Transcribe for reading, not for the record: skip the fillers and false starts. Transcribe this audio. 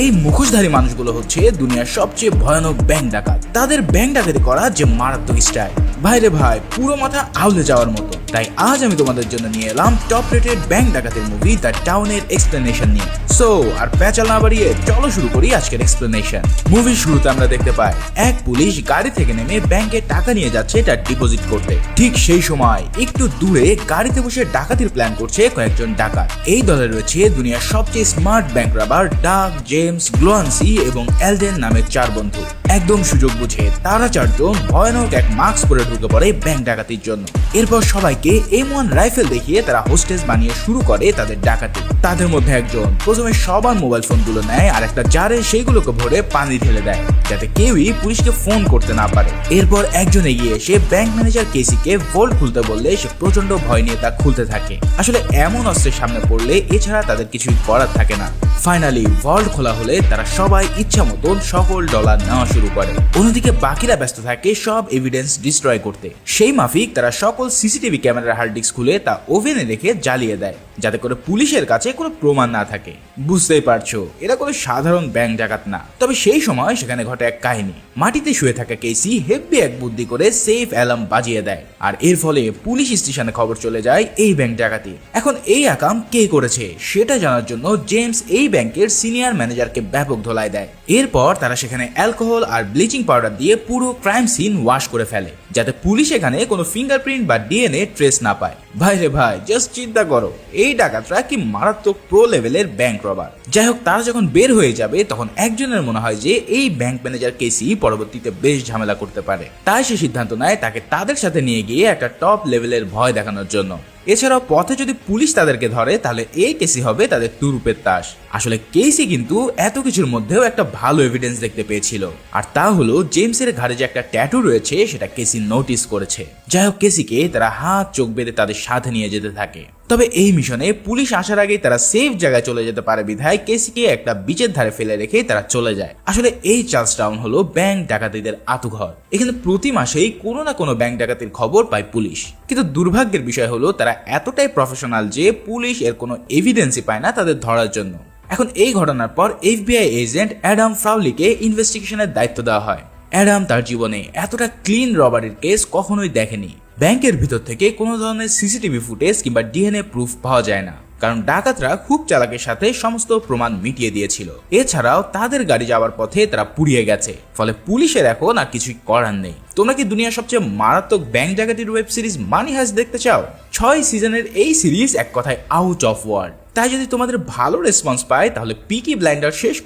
এই মুখোশধারী মানুষগুলো হচ্ছে দুনিয়ার সবচেয়ে ভয়ানক ব্যাংক ডাকাত। তাদের ব্যাংক ডাকাতি করা যে মারাত্মক স্টাইল, ভাইরে ভাই পুরো মাথা আউলে যাওয়ার মতো। তাই আজ আমি তোমাদের জন্য নিয়ে এলাম টপ রেটেড ব্যাংক ডাকাতের মুভি দ্য টাউনের এক্সপ্লেনেশন নিয়ে। সো আর প্যাচাল না বাড়িয়ে চলো শুরু করি আজকের এক্সপ্লেনেশন। মুভির শুরুতে আমরা দেখতে পাই এক পুলিশ গাড়ি থেকে নেমে ব্যাংকে টাকা নিয়ে যাচ্ছে এটা ডিপোজিট করতে। ঠিক সেই সময় একটু দূরে গাড়িতে বসে ডাকাতির প্ল্যান করছে কয়েকজন ডাকাত। এই দলে রয়েছে দুনিয়ার সবচেয়ে স্মার্ট ব্যাংক রবার ডাক, জেমস, গ্লোয়ানসি এবং এলডেন নামের চার বন্ধু। একদম সুযোগ বুঝে তারা চারজন ভয়ানক এক মাস্ক পরে ঢুকে পড়ে ব্যাংক ডাকাতির জন্য। এরপর সবাইকে M1 রাইফেল দেখিয়ে তারা হোস্টেস বানিয়ে শুরু করে তাদের ডাকাতি। তাদের মধ্যে একজন প্রথমে সবার মোবাইল ফোনগুলো নেয় আর একটা জারে সেইগুলোকে ভরে পানি ঢেলে দেয় যাতে কেউই পুলিশকে ফোন করতে না পারে। এরপর একজন এগিয়ে এসে ব্যাংক ম্যানেজার কেসিকে ভল্ট খুলতে বললে সে প্রচন্ড ভয় নিয়ে তা খুলতে থাকে। আসলে এমন অস্ত্রের সামনে পড়লে এছাড়া তাদের কিছুই করার থাকে না। ফাইনালি ভল্ট খোলা হলে তারা সবাই ইচ্ছা মতন সকল ডলার নেওয়া শুরু করে। অন্যদিকে বাকিরা ব্যস্ত থাকে সব এভিডেন্স ডিস্ট্রয় করতে। সেই মাফিক তারা সকল সিসিটিভি ক্যামেরার হার্ড ডিস্ক খুলে তা ওভেনে রেখে জ্বালিয়ে দেয় যাতে করে পুলিশের কাছে কোনো প্রমাণ না থাকে। বুঝতেই পারছো এরা কোনো সাধারণ ব্যাংক ডাকাত না। তবে সেই সময় সেখানে ঘটে এক কাহিনী। মাটিতে শুয়ে থাকা কেসি হেব্বি এক বুদ্ধি করে সেফ অ্যালার্ম বাজিয়ে দেয় আর এর ফলে পুলিশ স্টেশনে খবর চলে যায় এই ব্যাংক ডাকাতি। এখন এই আকাম কে করেছে সেটা জানার জন্য জেমস এই ব্যাংকের সিনিয়র ম্যানেজারকে ব্যাপক ধোলাই দেয়। এরপর তারা সেখানে অ্যালকোহল আর ব্লিচিং পাউডার দিয়ে পুরো ক্রাইম সিন ওয়াশ করে ফেলে যাতে পুলিশ এখানে কোনো ফিঙ্গারপ্রিন্ট বা ডিএনএ ট্রেস না পায়। ভাইরে ভাই জাস্ট চিন্তা করো এই ডাকাতরা কি মারাত্মক প্রো লেভেলের ব্যাংক রবার। যাই হোক তারা যখন বের হয়ে যাবে তখন একজনের মনে হয় যে এই ব্যাংক ম্যানেজার কেসি পরবর্তীতে বেশ ঝামেলা করতে পারে। তাই সে সিদ্ধান্ত নেয় তাকে তাদের সাথে নিয়ে গিয়ে একটা টপ লেভেলের ভয় দেখানোর জন্য। এছাড়াও পথে যদি পুলিশ তাদেরকে ধরে তাহলে এই কেসি হবে তাদের তুরুপের তাস। আসলে কেসি কিন্তু এত কিছুর মধ্যেও একটা ভালো এভিডেন্স দেখতে পেয়েছিল আর তা হলো জেমসের ঘাড়ে যে একটা ট্যাটু রয়েছে সেটা কেসি নোটিস করেছে। যাই হোক কেসিকে তারা হাত চোখ বেঁধে তাদের সাথে নিয়ে যেতে থাকে। তবে এই মিশনে পুলিশ আসার আগেই তারা সেফ জায়গায় চলে যেতে পারে বিধায় কেসিকে একটা বিচের ধারে ফেলে রেখে তারা চলে যায়। আসলে এই চার্লস টাউন হলো ব্যাংক ডাকাতিদের আতুঘর। এখানে প্রতি মাসেই কোনো না কোনো ব্যাংক ডাকাতির খবর পায় পুলিশ। কিন্তু দুর্ভাগ্যের বিষয় হলো তারা এতটাই প্রফেশনাল যে পুলিশ এর কোনো এভিডেন্সই পায় না তাদের ধরার জন্য। এখন এই ঘটনার পর FBI এজেন্ট অ্যাডাম ফ্রাউলিকে ইনভেস্টিগেশনের দায়িত্ব দেওয়া হয়। অ্যাডাম তার জীবনে এতটা ক্লিন রবারির কেস কখনোই দেখেনি। ব্যাংকের ভিতর থেকে কোনো ধরনের সিসিটিভি ফুটেজ কিংবা ডিএনএ প্রুফ পাওয়া যায় না কারণ ডাকাতরা খুব চালাকের সাথে সমস্ত প্রমাণ মিটিয়ে দিয়েছিল। এছাড়াও তাদের গাড়ি যাওয়ার পথে তারা পুড়িয়ে গেছে, ফলে পুলিশের এখন আর কিছুই করার নেই। তোমরা কি দুনিয়ার সবচেয়ে মারাত্মক ব্যাংক ডাকাতির ওয়েব সিরিজ মানি হাইস্ট দেখতে চাও? 6 সিজনের এই সিরিজ এক কথায় আউট অফ ওয়ার্ল্ড। তাই যদি তোমাদের ভালো রেসপন্স পায় তাহলে পিকি ব্লাইন্ডার শেষ করে